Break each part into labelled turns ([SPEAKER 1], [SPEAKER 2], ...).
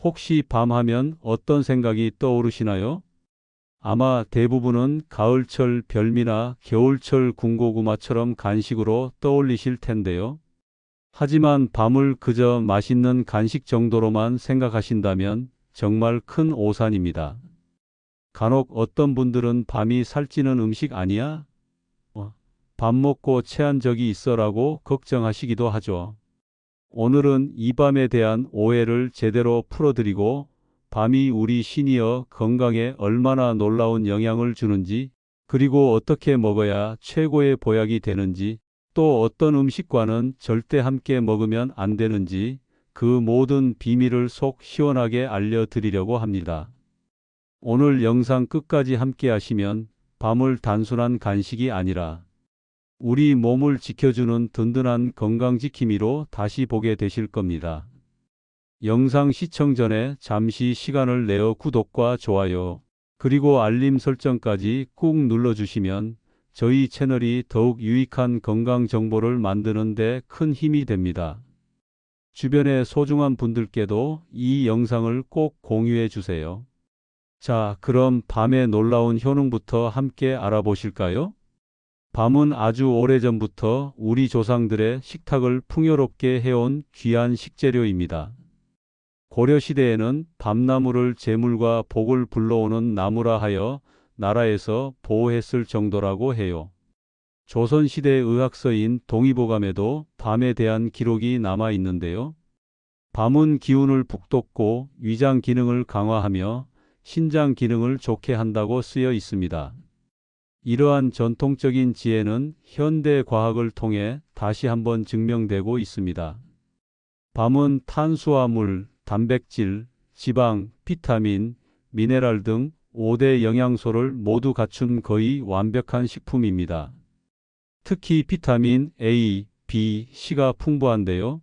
[SPEAKER 1] 혹시 밤하면 어떤 생각이 떠오르시나요? 아마 대부분은 가을철 별미나 겨울철 군고구마처럼 간식으로 떠올리실 텐데요. 하지만 밤을 그저 맛있는 간식 정도로만 생각하신다면 정말 큰 오산입니다. 간혹 어떤 분들은 밤이 살찌는 음식 아니야? 밥 먹고 체한 적이 있어라고 걱정하시기도 하죠. 오늘은 이 밤에 대한 오해를 제대로 풀어드리고 밤이 우리 시니어 건강에 얼마나 놀라운 영향을 주는지, 그리고 어떻게 먹어야 최고의 보약이 되는지, 또 어떤 음식과는 절대 함께 먹으면 안 되는지 그 모든 비밀을 속 시원하게 알려드리려고 합니다. 오늘 영상 끝까지 함께 하시면 밤을 단순한 간식이 아니라 우리 몸을 지켜주는 든든한 건강지킴이로 다시 보게 되실 겁니다. 영상 시청 전에 잠시 시간을 내어 구독과 좋아요, 그리고 알림 설정까지 꾹 눌러주시면 저희 채널이 더욱 유익한 건강 정보를 만드는 데 큰 힘이 됩니다. 주변의 소중한 분들께도 이 영상을 꼭 공유해 주세요. 자, 그럼 밤의 놀라운 효능부터 함께 알아보실까요? 밤은 아주 오래전부터 우리 조상들의 식탁을 풍요롭게 해온 귀한 식재료입니다. 고려시대에는 밤나무를 재물과 복을 불러오는 나무라 하여 나라에서 보호했을 정도라고 해요. 조선시대 의학서인 동의보감에도 밤에 대한 기록이 남아 있는데요. 밤은 기운을 북돋고 위장 기능을 강화하며 신장 기능을 좋게 한다고 쓰여 있습니다. 이러한 전통적인 지혜는 현대 과학을 통해 다시 한번 증명되고 있습니다. 밤은 탄수화물, 단백질, 지방, 비타민, 미네랄 등 5대 영양소를 모두 갖춘 거의 완벽한 식품입니다. 특히 비타민 A, B, C가 풍부한데요.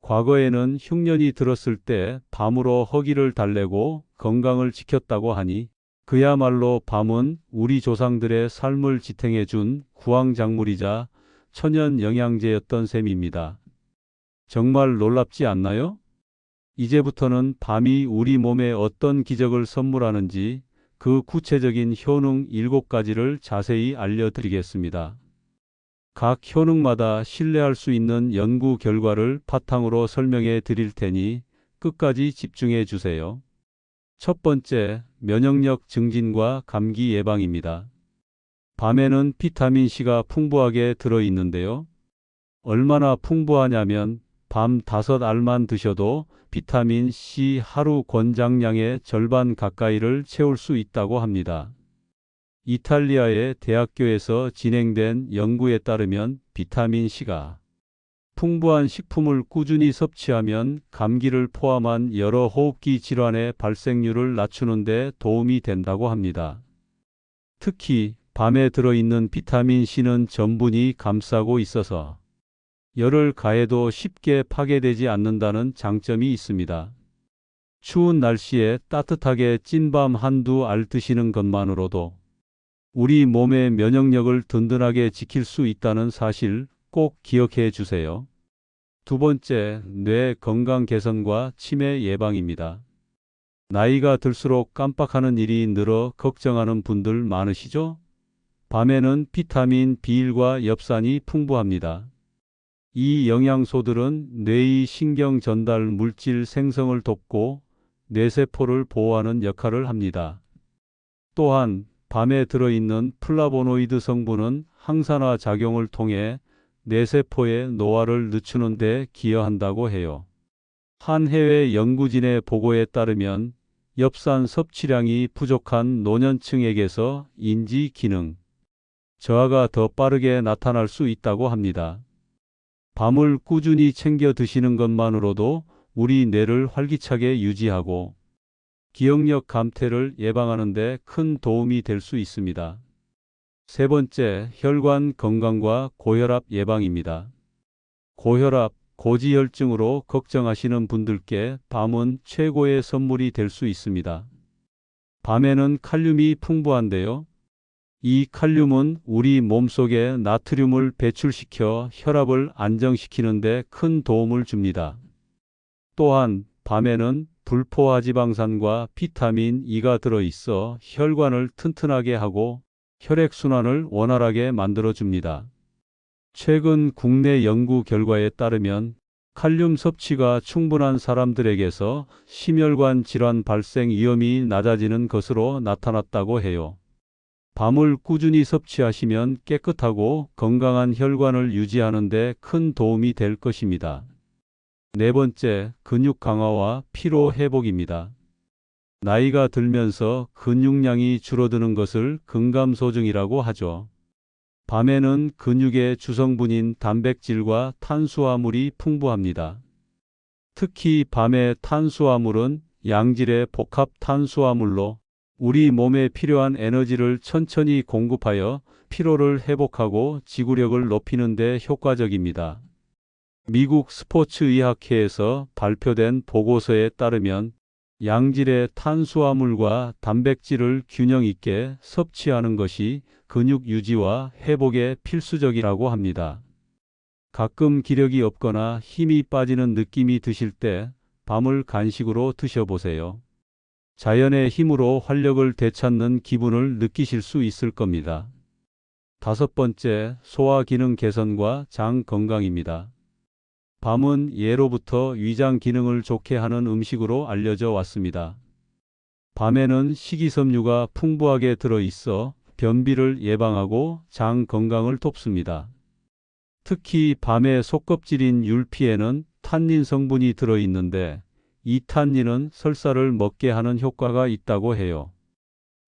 [SPEAKER 1] 과거에는 흉년이 들었을 때 밤으로 허기를 달래고 건강을 지켰다고 하니 그야말로 밤은 우리 조상들의 삶을 지탱해 준 구황작물이자 천연 영양제였던 셈입니다. 정말 놀랍지 않나요? 이제부터는 밤이 우리 몸에 어떤 기적을 선물하는지 그 구체적인 효능 7가지를 자세히 알려드리겠습니다. 각 효능마다 신뢰할 수 있는 연구 결과를 바탕으로 설명해 드릴 테니 끝까지 집중해 주세요. 첫 번째, 면역력 증진과 감기 예방입니다. 밤에는 비타민C가 풍부하게 들어있는데요. 얼마나 풍부하냐면 밤 5알만 드셔도 비타민C 하루 권장량의 절반 가까이를 채울 수 있다고 합니다. 이탈리아의 대학교에서 진행된 연구에 따르면 비타민C가 풍부한 식품을 꾸준히 섭취하면 감기를 포함한 여러 호흡기 질환의 발생률을 낮추는 데 도움이 된다고 합니다. 특히 밤에 들어있는 비타민C는 전분이 감싸고 있어서 열을 가해도 쉽게 파괴되지 않는다는 장점이 있습니다. 추운 날씨에 따뜻하게 찐밤 한두 알 드시는 것만으로도 우리 몸의 면역력을 든든하게 지킬 수 있다는 사실 꼭 기억해 주세요. 두 번째, 뇌 건강 개선과 치매 예방입니다. 나이가 들수록 깜빡하는 일이 늘어 걱정하는 분들 많으시죠? 밤에는 비타민 B1과 엽산이 풍부합니다. 이 영양소들은 뇌의 신경 전달 물질 생성을 돕고 뇌세포를 보호하는 역할을 합니다. 또한 밤에 들어있는 플라보노이드 성분은 항산화 작용을 통해 뇌세포의 노화를 늦추는 데 기여한다고 해요. 한 해외 연구진의 보고에 따르면 엽산 섭취량이 부족한 노년층에게서 인지 기능 저하가 더 빠르게 나타날 수 있다고 합니다. 밤을 꾸준히 챙겨 드시는 것만으로도 우리 뇌를 활기차게 유지하고 기억력 감퇴를 예방하는 데 큰 도움이 될 수 있습니다. 세 번째, 혈관 건강과 고혈압 예방입니다. 고혈압, 고지혈증으로 걱정하시는 분들께 밤은 최고의 선물이 될 수 있습니다. 밤에는 칼륨이 풍부한데요. 이 칼륨은 우리 몸속에 나트륨을 배출시켜 혈압을 안정시키는 데 큰 도움을 줍니다. 또한 밤에는 불포화지방산과 비타민 E가 들어있어 혈관을 튼튼하게 하고 혈액순환을 원활하게 만들어줍니다. 최근 국내 연구 결과에 따르면 칼륨 섭취가 충분한 사람들에게서 심혈관 질환 발생 위험이 낮아지는 것으로 나타났다고 해요. 밤을 꾸준히 섭취하시면 깨끗하고 건강한 혈관을 유지하는 데 큰 도움이 될 것입니다. 네 번째, 근육 강화와 피로 회복입니다. 나이가 들면서 근육량이 줄어드는 것을 근감소증이라고 하죠. 밤에는 근육의 주성분인 단백질과 탄수화물이 풍부합니다. 특히 밤의 탄수화물은 양질의 복합 탄수화물로 우리 몸에 필요한 에너지를 천천히 공급하여 피로를 회복하고 지구력을 높이는 데 효과적입니다. 미국 스포츠의학회에서 발표된 보고서에 따르면 양질의 탄수화물과 단백질을 균형 있게 섭취하는 것이 근육 유지와 회복에 필수적이라고 합니다. 가끔 기력이 없거나 힘이 빠지는 느낌이 드실 때 밤을 간식으로 드셔보세요. 자연의 힘으로 활력을 되찾는 기분을 느끼실 수 있을 겁니다. 다섯 번째, 소화 기능 개선과 장 건강입니다. 밤은 예로부터 위장 기능을 좋게 하는 음식으로 알려져 왔습니다. 밤에는 식이섬유가 풍부하게 들어있어 변비를 예방하고 장 건강을 돕습니다. 특히 밤의 속껍질인 율피에는 탄닌 성분이 들어있는데 이 탄닌은 설사를 먹게 하는 효과가 있다고 해요.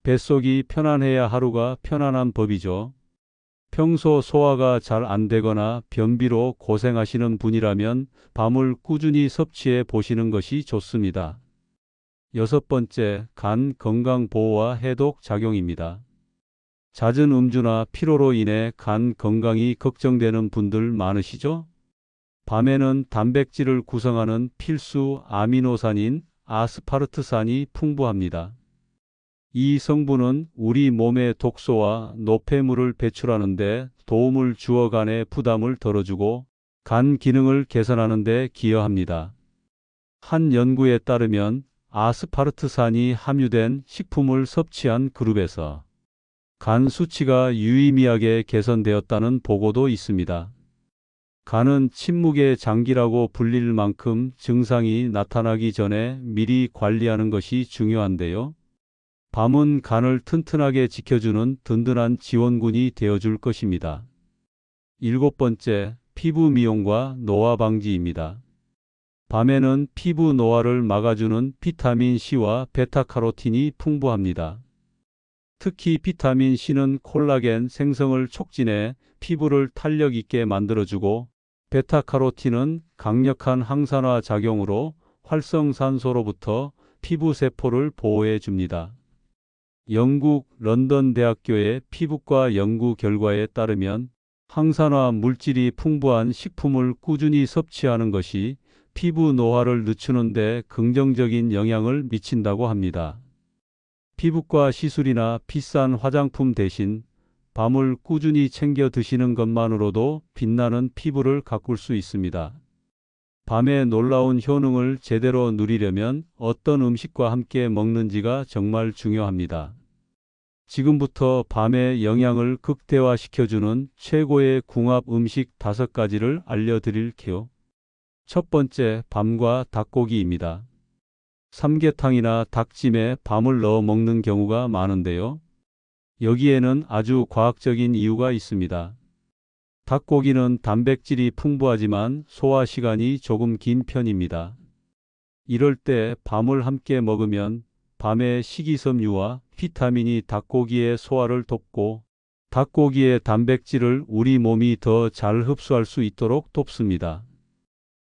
[SPEAKER 1] 뱃속이 편안해야 하루가 편안한 법이죠. 평소 소화가 잘 안 되거나 변비로 고생하시는 분이라면 밤을 꾸준히 섭취해 보시는 것이 좋습니다. 여섯 번째, 간 건강 보호와 해독 작용입니다. 잦은 음주나 피로로 인해 간 건강이 걱정되는 분들 많으시죠? 밤에는 단백질을 구성하는 필수 아미노산인 아스파르트산이 풍부합니다. 이 성분은 우리 몸의 독소와 노폐물을 배출하는 데 도움을 주어 간의 부담을 덜어주고 간 기능을 개선하는 데 기여합니다. 한 연구에 따르면 아스파르트산이 함유된 식품을 섭취한 그룹에서 간 수치가 유의미하게 개선되었다는 보고도 있습니다. 간은 침묵의 장기라고 불릴 만큼 증상이 나타나기 전에 미리 관리하는 것이 중요한데요. 밤은 간을 튼튼하게 지켜주는 든든한 지원군이 되어줄 것입니다. 일곱 번째, 피부 미용과 노화 방지입니다. 밤에는 피부 노화를 막아주는 비타민 C와 베타카로틴이 풍부합니다. 특히 비타민 C는 콜라겐 생성을 촉진해 피부를 탄력 있게 만들어주고 베타카로틴은 강력한 항산화 작용으로 활성산소로부터 피부 세포를 보호해 줍니다. 영국 런던 대학교의 피부과 연구 결과에 따르면 항산화 물질이 풍부한 식품을 꾸준히 섭취하는 것이 피부 노화를 늦추는 데 긍정적인 영향을 미친다고 합니다. 피부과 시술이나 비싼 화장품 대신 밤을 꾸준히 챙겨 드시는 것만으로도 빛나는 피부를 가꿀 수 있습니다. 밤의 놀라운 효능을 제대로 누리려면 어떤 음식과 함께 먹는지가 정말 중요합니다. 지금부터 밤의 영양을 극대화시켜주는 최고의 궁합 음식 5가지를 알려드릴게요. 첫 번째, 밤과 닭고기입니다. 삼계탕이나 닭찜에 밤을 넣어 먹는 경우가 많은데요. 여기에는 아주 과학적인 이유가 있습니다. 닭고기는 단백질이 풍부하지만 소화 시간이 조금 긴 편입니다. 이럴 때 밤을 함께 먹으면 밤의 식이섬유와 비타민이 닭고기의 소화를 돕고 닭고기의 단백질을 우리 몸이 더 잘 흡수할 수 있도록 돕습니다.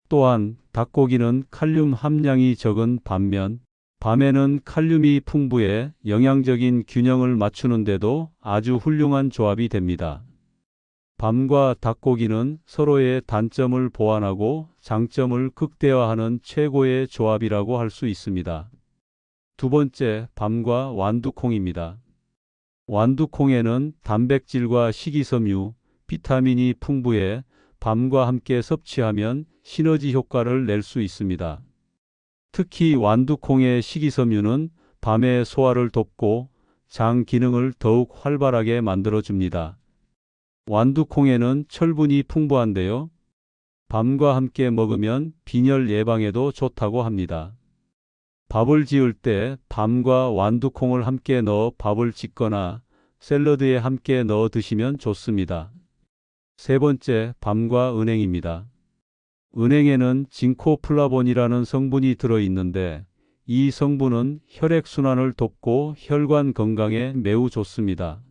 [SPEAKER 1] 또한 닭고기는 칼륨 함량이 적은 반면 밤에는 칼륨이 풍부해 영양적인 균형을 맞추는 데도 아주 훌륭한 조합이 됩니다. 밤과 닭고기는 서로의 단점을 보완하고 장점을 극대화하는 최고의 조합이라고 할 수 있습니다. 두 번째, 밤과 완두콩입니다. 완두콩에는 단백질과 식이섬유, 비타민이 풍부해 밤과 함께 섭취하면 시너지 효과를 낼 수 있습니다. 특히 완두콩의 식이섬유는 밤의 소화를 돕고 장 기능을 더욱 활발하게 만들어줍니다. 완두콩에는 철분이 풍부한데요. 밤과 함께 먹으면 빈혈 예방에도 좋다고 합니다. 밥을 지을 때 밤과 완두콩을 함께 넣어 밥을 짓거나 샐러드에 함께 넣어 드시면 좋습니다. 세 번째, 밤과 은행입니다. 은행에는 징코플라본이라는 성분이 들어있는데 이 성분은 혈액순환을 돕고 혈관 건강에 매우 좋습니다.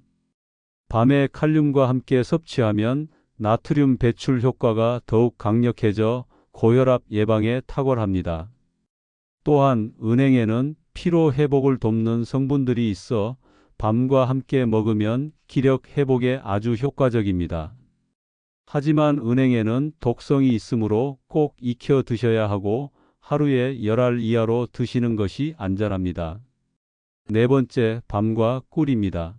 [SPEAKER 1] 밤에 칼륨과 함께 섭취하면 나트륨 배출 효과가 더욱 강력해져 고혈압 예방에 탁월합니다. 또한 은행에는 피로 회복을 돕는 성분들이 있어 밤과 함께 먹으면 기력 회복에 아주 효과적입니다. 하지만 은행에는 독성이 있으므로 꼭 익혀 드셔야 하고 하루에 10알 이하로 드시는 것이 안전합니다. 네 번째, 밤과 꿀입니다.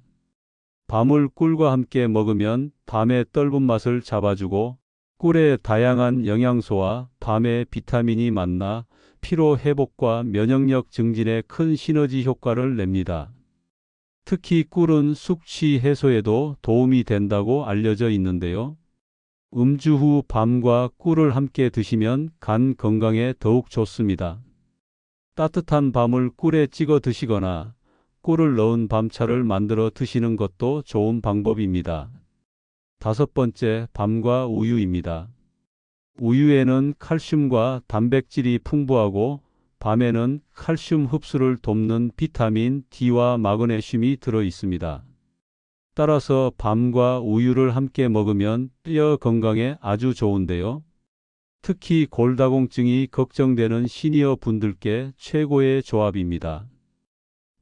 [SPEAKER 1] 밤을 꿀과 함께 먹으면 밤의 떫은 맛을 잡아주고 꿀의 다양한 영양소와 밤의 비타민이 만나 피로 회복과 면역력 증진에 큰 시너지 효과를 냅니다. 특히 꿀은 숙취 해소에도 도움이 된다고 알려져 있는데요. 음주 후 밤과 꿀을 함께 드시면 간 건강에 더욱 좋습니다. 따뜻한 밤을 꿀에 찍어 드시거나 꿀을 넣은 밤차를 만들어 드시는 것도 좋은 방법입니다. 다섯 번째, 밤과 우유입니다. 우유에는 칼슘과 단백질이 풍부하고 밤에는 칼슘 흡수를 돕는 비타민 D와 마그네슘이 들어 있습니다. 따라서 밤과 우유를 함께 먹으면 뼈 건강에 아주 좋은데요. 특히 골다공증이 걱정되는 시니어 분들께 최고의 조합입니다.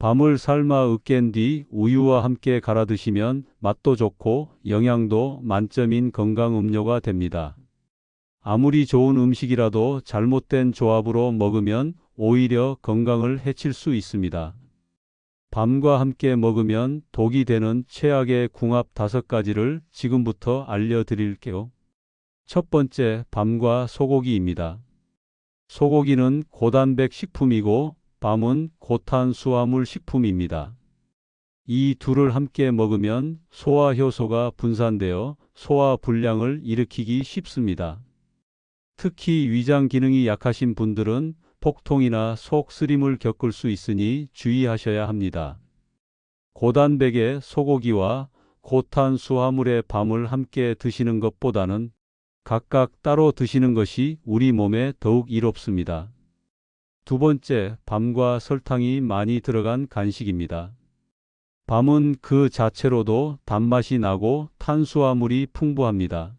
[SPEAKER 1] 밤을 삶아 으깬 뒤 우유와 함께 갈아 드시면 맛도 좋고 영양도 만점인 건강 음료가 됩니다. 아무리 좋은 음식이라도 잘못된 조합으로 먹으면 오히려 건강을 해칠 수 있습니다. 밤과 함께 먹으면 독이 되는 최악의 궁합 5가지를 지금부터 알려드릴게요. 첫 번째, 밤과 소고기입니다. 소고기는 고단백 식품이고 밤은 고탄수화물 식품입니다. 이 둘을 함께 먹으면 소화 효소가 분산되어 소화 불량을 일으키기 쉽습니다. 특히 위장 기능이 약하신 분들은 복통이나 속 쓰림을 겪을 수 있으니 주의하셔야 합니다. 고단백의 소고기와 고탄수화물의 밤을 함께 드시는 것보다는 각각 따로 드시는 것이 우리 몸에 더욱 이롭습니다. 두 번째, 밤과 설탕이 많이 들어간 간식입니다. 밤은 그 자체로도 단맛이 나고 탄수화물이 풍부합니다.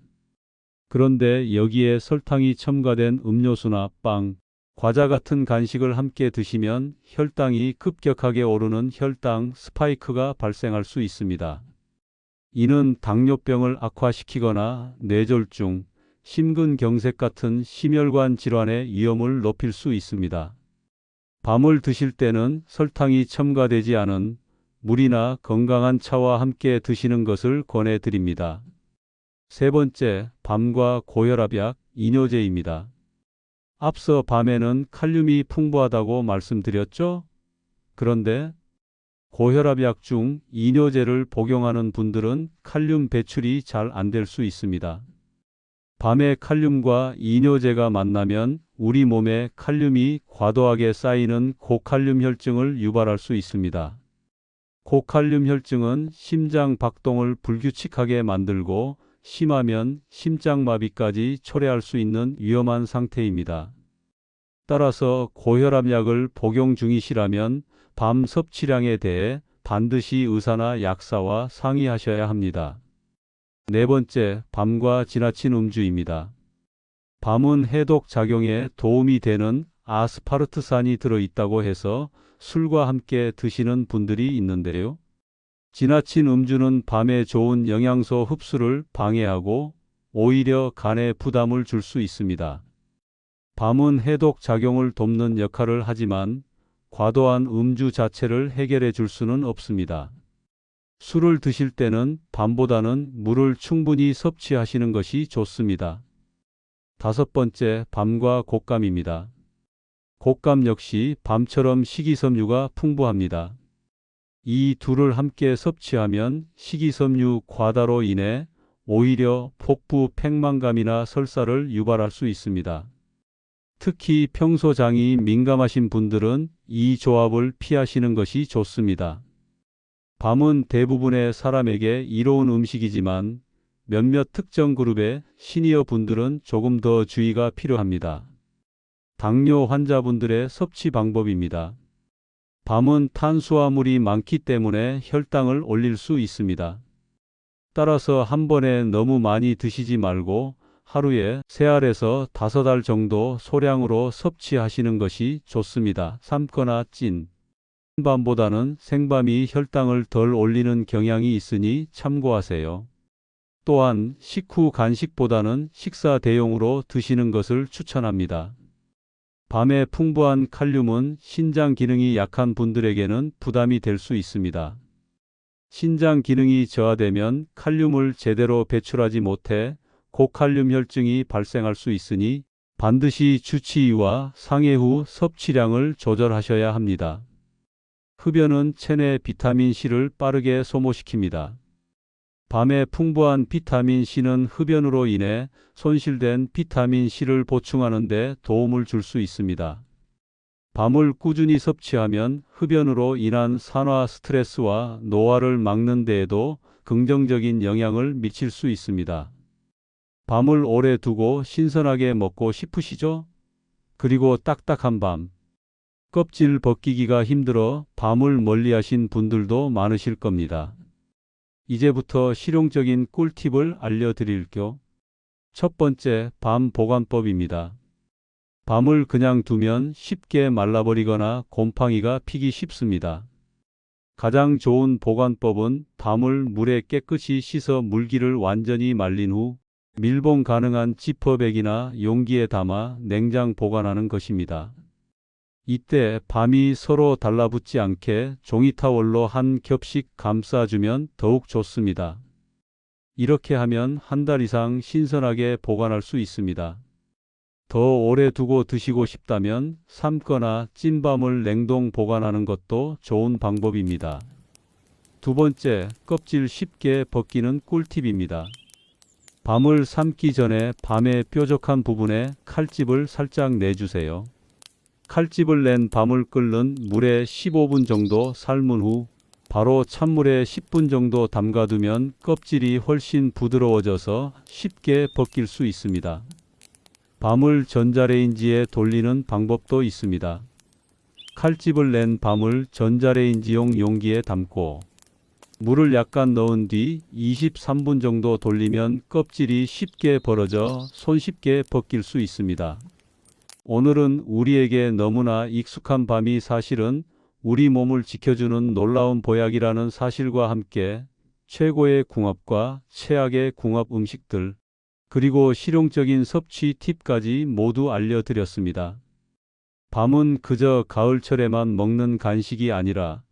[SPEAKER 1] 그런데 여기에 설탕이 첨가된 음료수나 빵, 과자 같은 간식을 함께 드시면 혈당이 급격하게 오르는 혈당 스파이크가 발생할 수 있습니다. 이는 당뇨병을 악화시키거나 뇌졸중, 심근경색 같은 심혈관 질환의 위험을 높일 수 있습니다. 밤을 드실 때는 설탕이 첨가되지 않은 물이나 건강한 차와 함께 드시는 것을 권해드립니다. 세 번째, 밤과 고혈압약, 이뇨제입니다. 앞서 밤에는 칼륨이 풍부하다고 말씀드렸죠? 그런데 고혈압약 중 이뇨제를 복용하는 분들은 칼륨 배출이 잘 안 될 수 있습니다. 밤에 칼륨과 이뇨제가 만나면 우리 몸에 칼륨이 과도하게 쌓이는 고칼륨 혈증을 유발할 수 있습니다. 고칼륨 혈증은 심장 박동을 불규칙하게 만들고 심하면 심장마비까지 초래할 수 있는 위험한 상태입니다. 따라서 고혈압약을 복용 중이시라면 밤 섭취량에 대해 반드시 의사나 약사와 상의하셔야 합니다. 네 번째, 밤과 지나친 음주입니다. 밤은 해독 작용에 도움이 되는 아스파르트산이 들어있다고 해서 술과 함께 드시는 분들이 있는데요. 지나친 음주는 밤에 좋은 영양소 흡수를 방해하고 오히려 간에 부담을 줄 수 있습니다. 밤은 해독 작용을 돕는 역할을 하지만 과도한 음주 자체를 해결해 줄 수는 없습니다. 술을 드실 때는 밤보다는 물을 충분히 섭취하시는 것이 좋습니다. 다섯 번째, 밤과 곶감입니다. 곶감 역시 밤처럼 식이섬유가 풍부합니다. 이 둘을 함께 섭취하면 식이섬유 과다로 인해 오히려 복부 팽만감이나 설사를 유발할 수 있습니다. 특히 평소 장이 민감하신 분들은 이 조합을 피하시는 것이 좋습니다. 밤은 대부분의 사람에게 이로운 음식이지만 몇몇 특정 그룹의 시니어 분들은 조금 더 주의가 필요합니다. 당뇨 환자분들의 섭취 방법입니다. 밤은 탄수화물이 많기 때문에 혈당을 올릴 수 있습니다. 따라서 한 번에 너무 많이 드시지 말고 하루에 3알에서 5알 정도 소량으로 섭취하시는 것이 좋습니다. 삶거나 찐 밤보다는 생밤이 혈당을 덜 올리는 경향이 있으니 참고하세요. 또한 식후 간식보다는 식사 대용으로 드시는 것을 추천합니다. 밤에 풍부한 칼륨은 신장 기능이 약한 분들에게는 부담이 될 수 있습니다. 신장 기능이 저하되면 칼륨을 제대로 배출하지 못해 고칼륨 혈증이 발생할 수 있으니 반드시 주치의와 상해 후 섭취량을 조절하셔야 합니다. 흡연은 체내 비타민C를 빠르게 소모시킵니다. 밤에 풍부한 비타민C는 흡연으로 인해 손실된 비타민C를 보충하는 데 도움을 줄 수 있습니다. 밤을 꾸준히 섭취하면 흡연으로 인한 산화 스트레스와 노화를 막는 데에도 긍정적인 영향을 미칠 수 있습니다. 밤을 오래 두고 신선하게 먹고 싶으시죠? 그리고 딱딱한 밤, 껍질 벗기기가 힘들어 밤을 멀리하신 분들도 많으실 겁니다. 이제부터 실용적인 꿀팁을 알려드릴게요. 첫 번째, 밤 보관법입니다. 밤을 그냥 두면 쉽게 말라버리거나 곰팡이가 피기 쉽습니다. 가장 좋은 보관법은 밤을 물에 깨끗이 씻어 물기를 완전히 말린 후 밀봉 가능한 지퍼백이나 용기에 담아 냉장 보관하는 것입니다. 이때 밤이 서로 달라붙지 않게 종이타월로 한 겹씩 감싸주면 더욱 좋습니다. 이렇게 하면 한 달 이상 신선하게 보관할 수 있습니다. 더 오래 두고 드시고 싶다면 삶거나 찐밤을 냉동 보관하는 것도 좋은 방법입니다. 두 번째, 껍질 쉽게 벗기는 꿀팁입니다. 밤을 삶기 전에 밤의 뾰족한 부분에 칼집을 살짝 내주세요. 칼집을 낸 밤을 끓는 물에 15분 정도 삶은 후 바로 찬물에 10분 정도 담가두면 껍질이 훨씬 부드러워져서 쉽게 벗길 수 있습니다. 밤을 전자레인지에 돌리는 방법도 있습니다. 칼집을 낸 밤을 전자레인지용 용기에 담고 물을 약간 넣은 뒤 23분 정도 돌리면 껍질이 쉽게 벌어져 손쉽게 벗길 수 있습니다. 오늘은 우리에게 너무나 익숙한 밤이 사실은 우리 몸을 지켜주는 놀라운 보약이라는 사실과 함께 최고의 궁합과 최악의 궁합 음식들, 그리고 실용적인 섭취 팁까지 모두 알려드렸습니다. 밤은 그저 가을철에만 먹는 간식이 아니라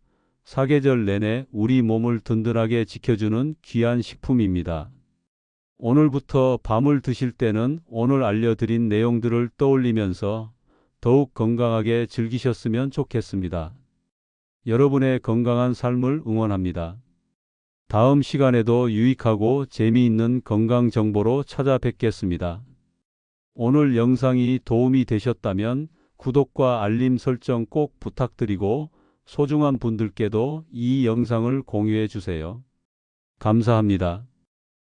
[SPEAKER 1] 사계절 내내 우리 몸을 든든하게 지켜주는 귀한 식품입니다. 오늘부터 밤을 드실 때는 오늘 알려드린 내용들을 떠올리면서 더욱 건강하게 즐기셨으면 좋겠습니다. 여러분의 건강한 삶을 응원합니다. 다음 시간에도 유익하고 재미있는 건강 정보로 찾아뵙겠습니다. 오늘 영상이 도움이 되셨다면 구독과 알림 설정 꼭 부탁드리고 소중한 분들께도 이 영상을 공유해 주세요. 감사합니다.